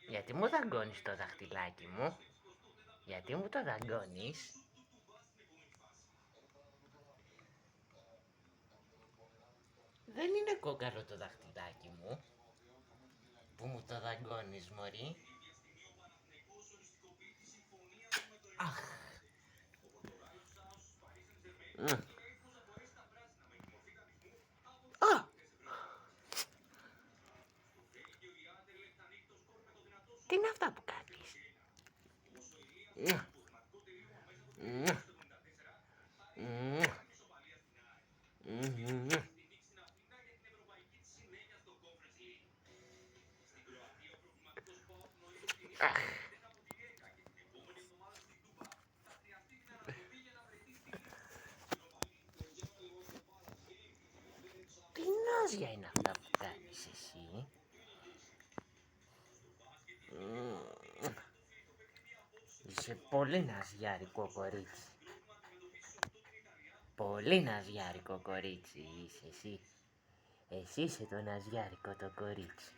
Γιατί μου δαγκώνεις το δαχτυλάκι μου? Γιατί μου το δαγκώνεις? Δεν είναι κόκαλο το δαχτυλάκι μου που μου το δαγκώνεις, μωρή. Αχ. Α! Τι είναι αυτά που κάνεις? Αχ. Τι νόζια είναι αυτά που κάνεις εσύ? Είσαι πολύ ναζιάρικο κορίτσι. Πολύ ναζιάρικο κορίτσι είσαι εσύ. Εσύ είσαι το ναζιάρικο το κορίτσι.